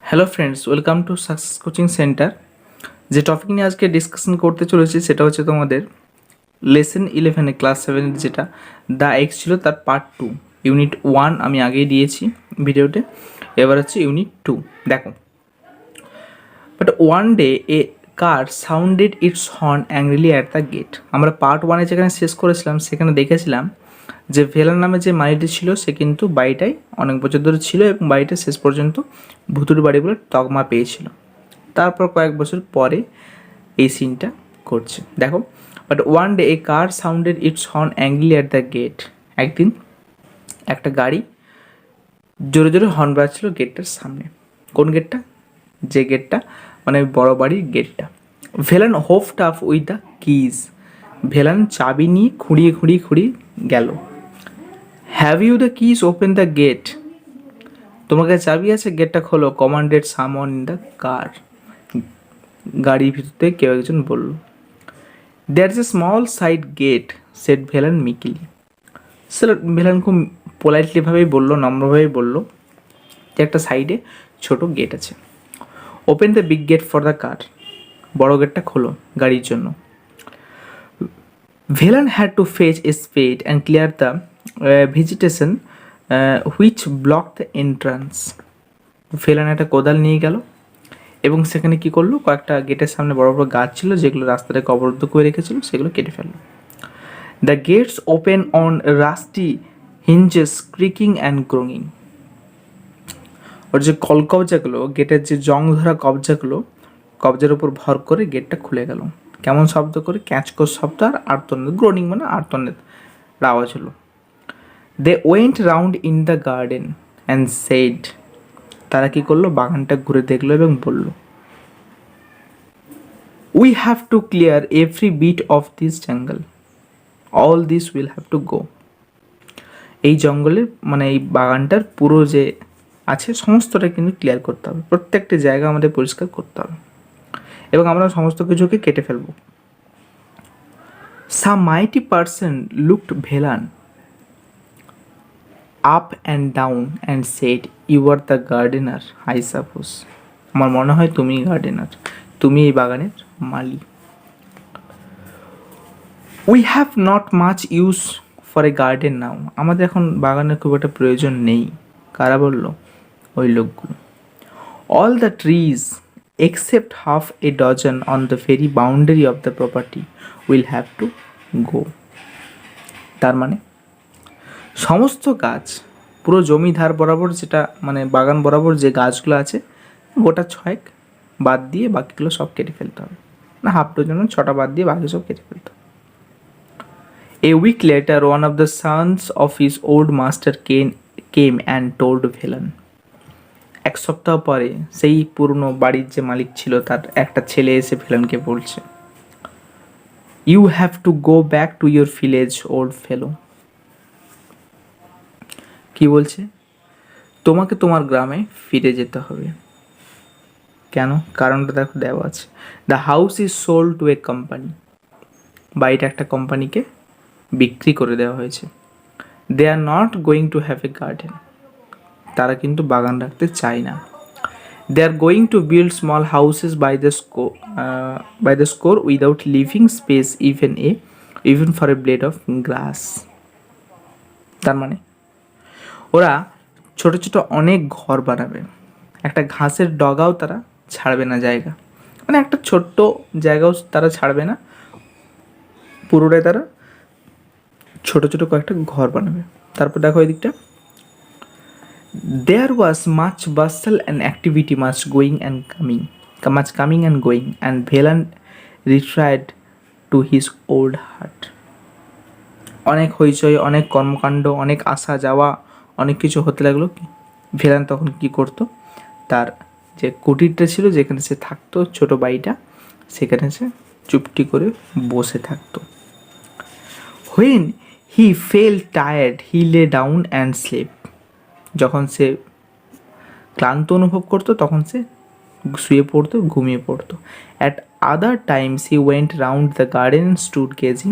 Hello friends, welcome to success coaching centre. যে topic নিয়ে আজকে ডিসকাশন করতে চলেছি সেটা হচ্ছে তোমাদের লেসন 11 ক্লাস 7 যেটা দ্য এক্স ছিল তার পার্ট 2 ইউনিট 1 আমি আগেই দিয়েছি ভিডিওতে। এবার হচ্ছে ইউনিট 2। দেখো, but one day a car sounded its horn angrily at the gate. আমরা পার্ট 1-এ যেখানে শেষ করেছিলাম সেখানে দেখেছিলাম যে ভেলার নামে যে মালিটি ছিল সে কিন্তু বাড়িটাই অনেক বছর ধরে ছিল এবং বাড়িটা শেষ পর্যন্ত ভুতুড়ে বাড়ি বলে তকমা পেয়েছিল। তারপর কয়েক বছর পরে এই সিনটা করছে। দেখো, but one day a car sounded its horn angrily at the gate. একদিন একটা গাড়ি জোরে জোরে হর্ন বাজছিল গেটটার সামনে। কোন গেটটা? যে গেটটা মানে বড় বাড়ির গেটটা। Velan hopped up with the keys. Velan চাবি নিয়ে খুঁড়িয়ে গেল। Have you the keys open the gate? তোমার কাছে চাবি আছে, গেটটা খোলো। Commanded someone in the car. গাড়ির ভিতর থেকে কেউ একজন বলল। There is a small side gate said Velan meekly. Sir Velan খুব পোলাইটলিভাবেই বললো, নম্রভাবেই বললো যে একটা সাইডে ছোট গেট আছে। Open the big gate for the car. বড় গেটটা খোলো গাড়ির জন্য। Velan had to fetch a spade and clear the vegetation which block the entrance. Velan একটা কোদাল নিয়ে গেল এবং সেখানে কি করলো, কয়েকটা গেটের সামনে বড় বড় গাছ ছিল যেগুলো রাস্তাটাকে অবরুদ্ধ করে রেখেছিল, সেগুলো কেটে ফেললো। The gates open on rusty hinges creaking and groaning. ওর যে কবজাগুলো, গেটের যে জং ধরা কবজাগুলো, কবজার উপর ভর করে গেটটা খুলে গেল। কেমন শব্দ করে? ক্যাঁচকোর শব্দ আর আর্তনাদ। গ্রোনিং মানে আর্তনাদ আওয়াজ হলো। They went round in the garden and said. তারা কি করলো? বাগানটা ঘুরে দেখলো এবং বলল, we have to clear every bit of this jungle, all this will have to go. এই জঙ্গলের মানে এই বাগানটার পুরো যে আছে সমস্তটা কিন্তু ক্লিয়ার করতে হবে, প্রত্যেকটা জায়গা আমাদের পরিষ্কার করতে হবে এবং আমরা সমস্ত কিছুকে কেটে ফেলবো। Some mighty person looked Velan up and down and said, you are the gardener I suppose. আমার মনে হয় তুমি গার্ডেনার, তুমি এই বাগানের মালি। We have not much use for a garden now. আমাদের এখন বাগানের খুব একটা প্রয়োজন নেই। কারা বলল? ওই লোকগুলো। All the trees except half A dozen on the very boundary of the property will have to গো। তার মানে সমস্ত গাছ পুরো জমি ধার বরাবর, যেটা মানে বাগান বরাবর যে গাছগুলো আছে, গোটা 6 বাদ দিয়ে বাকিগুলো সব কেটে ফেলতে হবে। না, হাফ ডজন, 6টা বাদ দিয়ে বাকি সব কেটে ফেলতে হবে। A week later, one of the sons of his old master came and told Velan. এক সপ্তাহ পরে সেই পুরনো বাড়ির যে মালিক ছিল তার একটা ছেলে এসে ভেলানকে বলছে, you have to go back to your village old fellow. কি বলছে? তোমাকে তোমার গ্রামে ফিরে যেতে হবে। কেন? কারণটা দেখো দেওয়া আছে। The house is sold to a company. বাড়িটা একটা কোম্পানিকে বিক্রি করে দেওয়া হয়েছে। They are not going to have a garden. তারা কিন্তু বাগান রাখতে চায় না। They are going to build small houses by the score without leaving space even for a blade of grass. তার মানে ওরা ছোট ছোট অনেক ঘর বানাবে, একটা ঘাসের ডগাও তারা ছাড়বে না জায়গা, মানে একটা ছোট্ট জায়গাও তারা ছাড়বে না, পুরোটাই তারা ছোট ছোট কয়েকটা ঘর বানাবে। তারপর দেখো এই দিকটা, there was much bustle and activity, much coming and going, and Velan retired to his old hut. অনেক হইচই, অনেক কর্মকাণ্ড, অনেক আসা যাওয়া, অনেক কিছু হতে লাগলো। ভেলান তখন কি করতো? তার যে কুটিরটা ছিল যেখানে সে থাকতো, ছোট বাড়িটা, সেখানে সে চুপটি করে বসে থাকতো। When he felt tired, he lay down and slept. যখন সে ক্লান্ত অনুভব করতো তখন সে শুয়ে পড়তো, ঘুমিয়ে পড়তো। At other times he went round the garden and stood gazing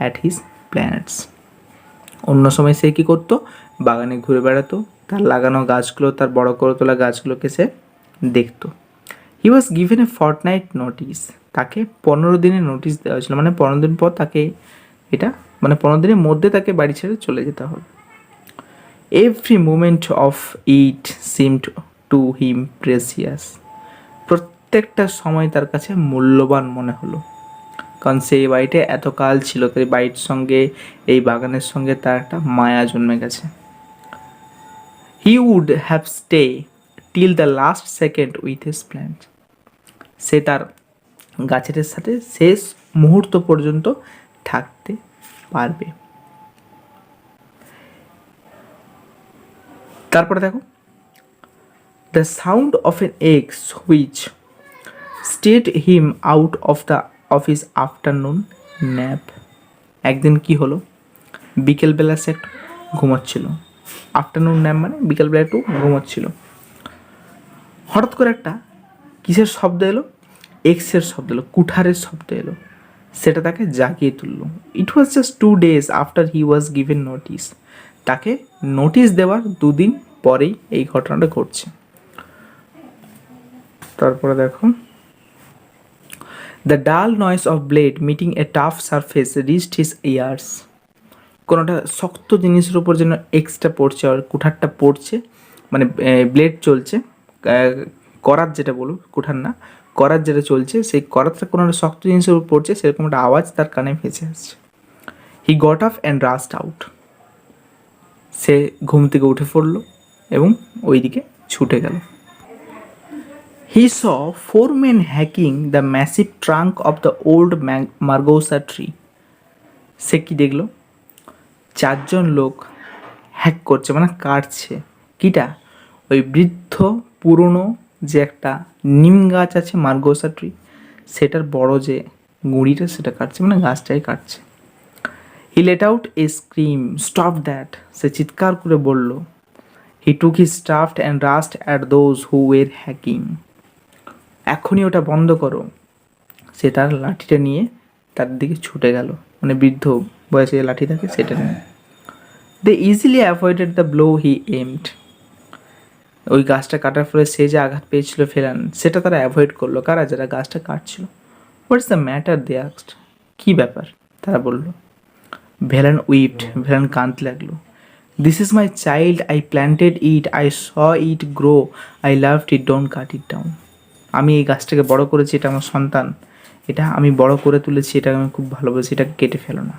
at his plants. অন্য সময় সে কী করতো? বাগানে ঘুরে বেড়াতো, তার লাগানো গাছগুলো, তার বড় করে তোলা গাছগুলোকে সে দেখতো। He was given a fortnight notice, তাকে 15 দিনের নোটিস দেওয়া হয়েছিল, মানে 15 দিন পর তাকে এটা, মানে 15 দিনের মধ্যে তাকে বাড়ি ছেড়ে চলে যেতে হবে। Every moment of it seemed to him precious, প্রত্যেকটা সময় তার কাছে মূল্যবান মনে হলো, কারণ সে এই বাড়িতে এতকাল ছিল, তাই বাড়ির সঙ্গে, এই বাগানের সঙ্গে তার একটা মায়া জন্মে গেছে। He would have stay till the last second with his plant, সে তার গাছের সাথে শেষ মুহূর্ত পর্যন্ত থাকতে পারবে। তারপরে দেখো, the sound of an axe which stirred him out of his afternoon nap, একদিন কি হলো, বিকেলবেলা সে একটু ঘুমাচ্ছিল, আফটারনুন ন্যাপ মানে বিকেলবেলা একটু ঘুমাচ্ছিল, হঠাৎ করে একটা কিসের শব্দ এলো, এক্সের শব্দ এলো, কুঠারের শব্দ এলো, সেটা তাকে জাগিয়ে তুললো। It was just 2 days after he was given notice, তাকে নোটিস দেওয়ার 2 দিন পরেই এই ঘটনাটা ঘটছে। তারপরে দেখো, দ্য ডাল noise of blade meeting a tough surface reached his years, কোনোটা শক্ত জিনিসের উপর যেন এক্সটা পড়ছে আর কুঠারটা পড়ছে, মানে ব্লেড চলছে, করাত যেটা বলুন, কুঠার না, করাত যেটা চলছে, সেই করাতটা কোনো একটা শক্ত জিনিসের উপর পড়ছে, সেরকম একটা আওয়াজ তার কানে ভেসে আসছে। He got up and rushed out, সে ঘুম থেকে উঠে পড়লো এবং ওই দিকে ছুটে গেল। He saw 4 men hacking the massive trunk of the old margosa tree, সে কি দেখলো, 4 জন লোক হ্যাক করছে, মানে কাটছে, কিটা, ওই বৃদ্ধ পুরনো যে একটা নিম গাছ আছে মার্গোসা ট্রি, সেটার বড় যে গুঁড়িটা সেটা কাটছে, মানে গাছটাই কাটছে। He let out a scream, stop that, সে চিৎকার করে বলল। He took his staff and rushed at those who were hacking, এখনই ওটা বন্ধ করো, সে তার লাঠিটা নিয়ে তার দিকে ছুটে গেল, মানে বৃদ্ধ বয়সে যে লাঠি থাকে সেটা নিয়ে। They easily avoided the blow he aimed, ওই গাছটা কাটার ফলে সে যে আঘাত পেয়েছিল ফেলান, সেটা তারা অ্যাভয়েড করলো, কারা, যারা গাছটা কাটছিল। What's the matter they asked, কী ব্যাপার তারা বলল। ভেলান উইপড, ভেলান কাঁদতে লাগলো। This is my child, I planted it, I saw it grow, I loved it, don't cut it down, আমি এই গাছটাকে বড় করেছি, এটা আমার সন্তান, এটা আমি বড় করে তুলেছি, এটা আমি খুব ভালোবেসেছি, এটাকে কেটে ফেলো না।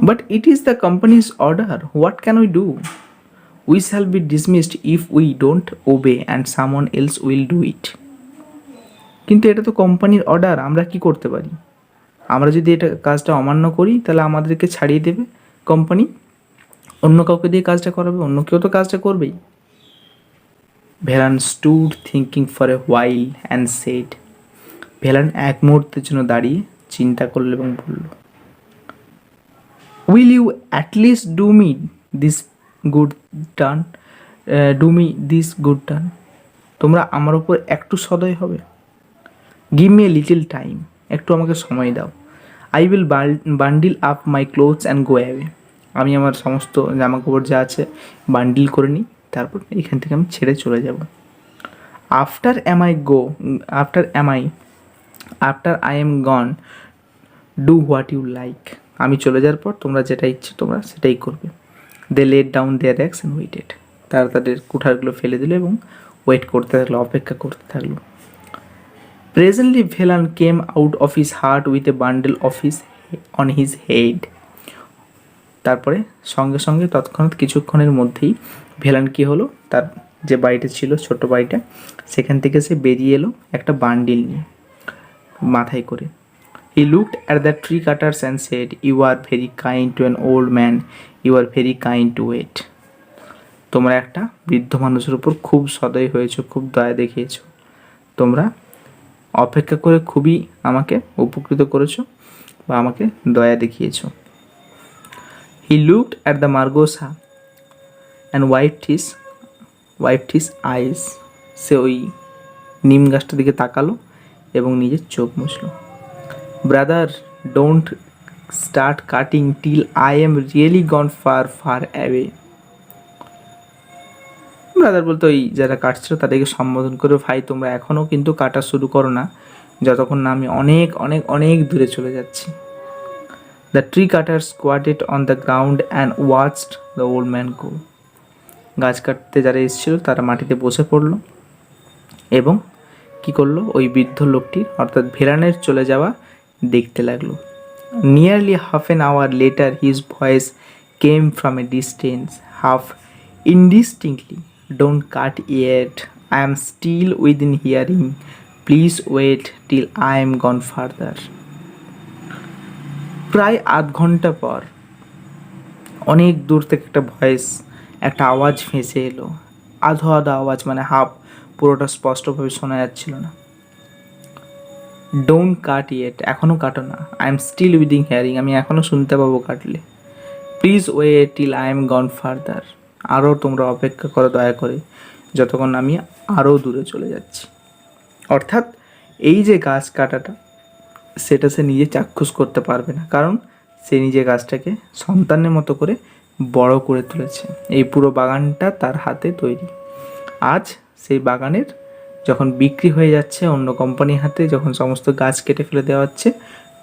But it is the company's order, what can we do, we shall be dismissed if we don't obey and someone else will do it, কিন্তু এটা তো কোম্পানির অর্ডার, আমরা কি করতে পারি, আমরা যদি এটা কাজটা অমান্য করি তাহলে আমাদেরকে ছাড়িয়ে দেবে কোম্পানি, অন্য কাউকে দিয়ে কাজটা করাবে, অন্য কেউ তো কাজটা করবেই। Velan stood thinking for a while and said, Velan এক মুহূর্তের জন্য দাঁড়িয়ে চিন্তা করল এবং বলল, will you at least do me this good turn, do me this good turn, তোমরা আমার উপর একটু সদয় হবে, give me a little time, একটু আমাকে সময় দাও, I will bundle up my clothes and go away, আমি আমার সমস্ত জামাকাপড় যা আছে বান্ডিল করে নিই, তারপর এখান থেকে আমি ছেড়ে চলে যাব। After I am gone do what you like, আমি চলে যাওয়ার পর তোমরা যেটা ইচ্ছে তোমরা সেটাই করবে। They let down their axe and waited, তারা তাদের কুঠারগুলো ফেলে দিল এবং ওয়েট করতে থাকলো, অপেক্ষা করতে থাকলো। Presently Velan came out of his heart with a bundle of on his head, তারপরে সঙ্গে সঙ্গে তৎক্ষণাৎ কিছুক্ষণের মধ্যেই ভেলান কী হলো, তার যে বাড়িটা ছিল ছোট্ট বাড়িটা, সেখান থেকে সে বেরিয়ে এলো একটা বান্ডিল নিয়ে মাথায় করে। He looked at the tree cutters and said, you are very kind to an old man, you are very kind to wait, তোমরা একটা বৃদ্ধ মানুষের উপর খুব সদয় হয়েছো, খুব দয়া দেখিয়েছো, তোমরা অপেক্ষা করে খুবই আমাকে উপকৃত করেছো বা আমাকে দয়া দেখিয়েছো। He looked at the margosa and wiped his eyes, সে ওই নিম গাছটার দিকে তাকালো এবং নিজের চোখ মুছলো। Brother, don't start cutting till I am really gone far far away, brother বলতে ওই যারা কাটছিল তাদেরকে সম্বোধন করে, ভাই তোমরা এখনও কিন্তু কাটা শুরু করো না যতক্ষণ না আমি অনেক অনেক অনেক দূরে চলে যাচ্ছি। The tree cutter squatted on the ground and watched the old man go. গাছ কাটতে যারা এসেছিল তারা মাটিতে বসে পড়লো এবং কি করলো, ওই বৃদ্ধ লোকটির অর্থাৎ ভেরানের চলে যাওয়া দেখতে লাগলো। Nearly half an hour later his voice came from a distance, half indistinctly, don't cut yet, I am still within hearing, please wait till I am gone farther. প্রায় আধ ঘন্টা পর অনেক দূর থেকে একটা ভয়েস, একটা আওয়াজ ভেসে এলো। আধো আধো আওয়াজ, মানে হাফ, পুরোটা স্পষ্টভাবে শোনা যাচ্ছিল না। ডোন্ট কাট ইয়েট, এখনও কাটো না, I am still within hearing, আমি এখনও শুনতে পাবো কাটলে, please wait till I am gone further, আরও তোমরা অপেক্ষা করো দয়া করে যতক্ষণ আমি আরও দূরে চলে যাচ্ছি। অর্থাৎ এই যে গাছ কাটাটা, সেটা সে নিজে চাক্ষুষ করতে পারবে না, কারণ সে নিজে গাছটাকে সন্তানের মতো করে বড় করে তুলেছে। এই পুরো বাগানটা তার হাতে তৈরি। আজ সেই বাগানের যখন বিক্রি হয়ে যাচ্ছে অন্য কোম্পানির হাতে, যখন সমস্ত গাছ কেটে ফেলে দেওয়া হচ্ছে,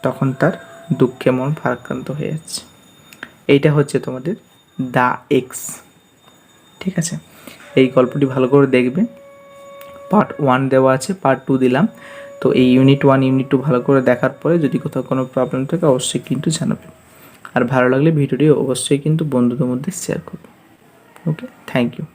তখন তার দুঃখে মন ভারাক্রান্ত হয়ে যাচ্ছে। এইটা হচ্ছে তোমাদের দ্য এক্স। ঠিক আছে, এই গল্পটি ভালো করে দেখবে। পার্ট 1 দেওয়া আছে, পার্ট 2 দিলাম। তো এই ইউনিট 1 ইউনিট 2 ভালো করে দেখার পরে যদি কোথাও কোনো প্রবলেম থাকে অবশ্যই কিন্তু জানাবে। আর ভালো লাগলে ভিডিওটি অবশ্যই কিন্তু বন্ধুদের মধ্যে শেয়ার করবে। ওকে, থ্যাংক ইউ।